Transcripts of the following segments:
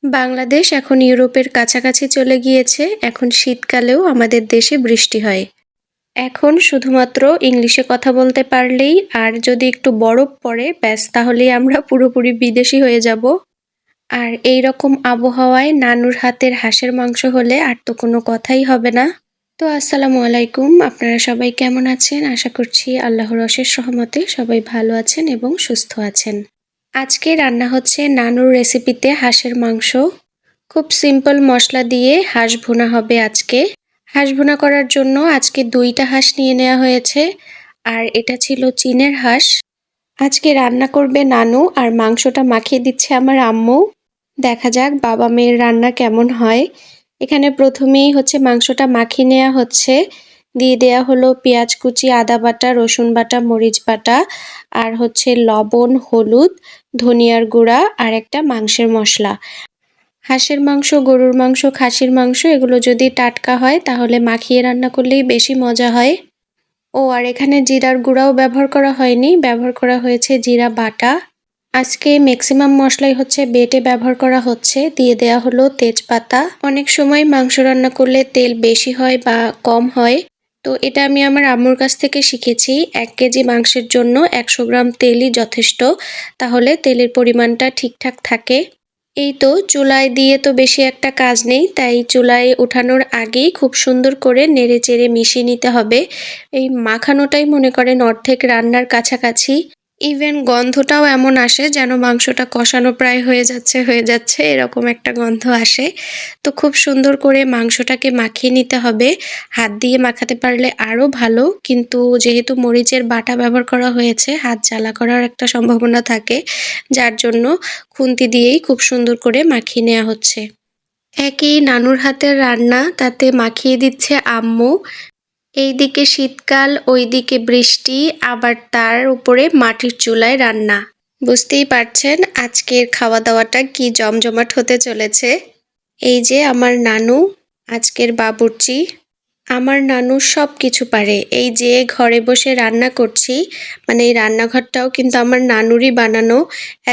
বাংলাদেশ এখন ইউরোপের কাছাকাছি চলে গিয়েছে। এখন শীতকালেও আমাদের দেশে বৃষ্টি হয়। এখন শুধুমাত্র ইংলিশে কথা বলতে পারলেই আর যদি একটু বরফ পড়ে ব্যাস তাহলেই আমরা পুরোপুরি বিদেশী হয়ে যাব। আর এই রকম আবহাওয়ায় নানুর হাতের হাঁসের মাংস হলে আর তো কোনো কথাই হবে না। তো আসসালামু আলাইকুম, আপনারা সবাই কেমন আছেন? আশা করছি আল্লাহর অশেষ রহমতে সবাই ভালো আছেন এবং সুস্থ আছেন। আজকে রান্না হচ্ছে নানুর রেসিপিতে হাঁসের মাংস। খুব সিম্পল মশলা দিয়ে হাঁস ভুনা হবে আজকে। হাঁস ভুনা করার জন্য আজকে 2টা হাঁস নিয়ে নেওয়া হয়েছে, আর এটা ছিল চীনের হাঁস। আজকে রান্না করবে নানু আর মাংসটা মাখিয়ে দিচ্ছে আমার আম্মু। দেখা যাক বাবা মেয়ের রান্না কেমন হয়। এখানে প্রথমেই হচ্ছে মাংসটা মাখিয়ে নেওয়া হচ্ছে। দিয়ে দেয়া হলো পেঁয়াজ কুচি, আদা বাটা, রসুন বাটা, মরিচ বাটা, আর হচ্ছে লবণ, হলুদ, ধনিয়ার গুঁড়া আর একটা মাংসের মশলা। হাঁসের মাংস, গরুর মাংস, খাসির মাংস এগুলো যদি টাটকা হয় তাহলে মাখিয়ে রান্না করলেই বেশি মজা হয়। ও আর এখানে জিরার গুঁড়াও ব্যবহার করা হয়নি, ব্যবহার করা হয়েছে জিরা বাটা। আজকে ম্যাক্সিমাম মশলাই হচ্ছে বেটে ব্যবহার করা হচ্ছে। দিয়ে দেয়া হলো তেজপাতা। অনেক সময় মাংস রান্না করলে তেল বেশি হয় বা কম হয়, তো এটা আমি আমার আম্মুর কাছ থেকে শিখেছি। 1 কেজি মাংসের জন্য 100 গ্রাম তেলই যথেষ্ট, তাহলে তেলের পরিমাণটা ঠিকঠাক থাকে। এই তো চুলায় দিয়ে তো বেশি একটা কাজ নেই, তাই চুলায় ওঠানোর আগেই খুব সুন্দর করে নেড়ে চেড়ে মিশিয়ে নিতে হবে। এই মাখানোটাই মনে করেন অর্ধেক রান্নার কাছাকাছি। ইভেন গন্ধটাও এমন আসে যেন মাংসটা কষানো প্রায় হয়ে যাচ্ছে এরকম একটা গন্ধ আসে। তো খুব সুন্দর করে মাংসটাকে মাখিয়ে নিতে হবে। হাত দিয়ে মাখাতে পারলে আরও ভালো, কিন্তু যেহেতু মরিচের বাটা ব্যবহার করা হয়েছে হাত জ্বালা করার একটা সম্ভাবনা থাকে, যার জন্য খুন্তি দিয়েই খুব সুন্দর করে মাখিয়ে নেওয়া হচ্ছে। একই নানুর হাতের রান্না, তাতে মাখিয়ে দিচ্ছে আম্মু। এইদিকে শীতকাল, ওইদিকে বৃষ্টি, আবার তার উপরে মাটির চুলায় রান্না। বুঝতেই পারছেন আজকের খাওয়া দাওয়াটা কি জমজমাট হতে চলেছে। এই যে আমার নানু, আজকের বাবুর্চি। আমার নানু সব কিছু পারে। এই যে ঘরে বসে রান্না করছি, মানে এই রান্নাঘরটাও কিন্তু আমার নানুরই বানানো।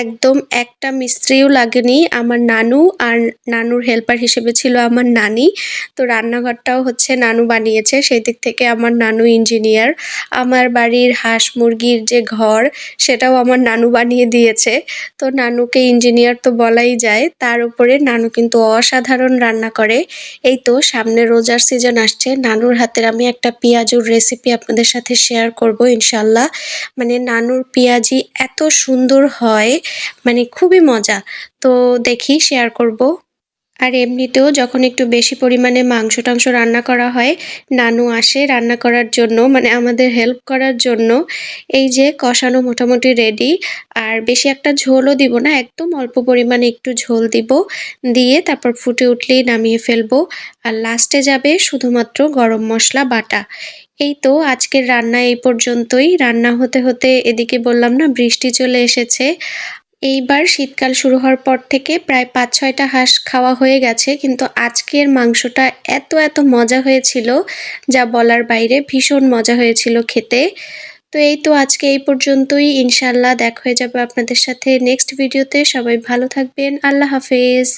একদম একটা মিস্ত্রিও লাগেনি। আমার নানু আর নানুর হেল্পার হিসেবে ছিল আমার নানি। তো রান্নাঘরটাও হচ্ছে নানু বানিয়েছে, সেই দিক থেকে আমার নানু ইঞ্জিনিয়ার। আমার বাড়ির হাঁস মুরগির যে ঘর, সেটাও আমার নানু বানিয়ে দিয়েছে। তো নানুকে ইঞ্জিনিয়ার তো বলাই যায়। তার উপরে নানু কিন্তু অসাধারণ রান্না করে। এই তো সামনে রোজার সিজন আসছে, নানুর হাতের আমি একটা পেঁয়াজুর রেসিপি আপনাদের সাথে শেয়ার করব ইনশাল্লাহ। মানে নানুর পেঁয়াজি এত সুন্দর হয়, মানে খুবই মজা। তো দেখি শেয়ার করব। আর এমনিতেও যখন একটু বেশি পরিমাণে মাংস টাংস রান্না করা হয়, নানু আসে রান্না করার জন্য, মানে আমাদের হেল্প করার জন্য। এই যে কষানো মোটামুটি রেডি। আর বেশি একটা ঝোলও দিব না, একদম অল্প পরিমাণে একটু ঝোল দিব। দিয়ে তারপর ফুটে উঠলেই নামিয়ে ফেলবো। আর লাস্টে যাবে শুধুমাত্র গরম মশলা বাটা। এই তো আজকের রান্না এই পর্যন্তই। রান্না হতে হতে এদিকে বললাম না বৃষ্টি চলে এসেছে। এইবার শীতকাল শুরু হওয়ার পর থেকে প্রায় 5-6টা হাঁস খাওয়া হয়ে গেছে, কিন্তু আজকের মাংসটা এত মজা হয়েছিল যা বলার বাইরে, ভীষণ মজা হয়েছিল খেতে। তো এই তো আজকে এই পর্যন্তই। ইনশাল্লাহ দেখা হয়ে যাবে আপনাদের সাথে নেক্সট ভিডিওতে। সবাই ভালো থাকবেন। আল্লাহ হাফেজ।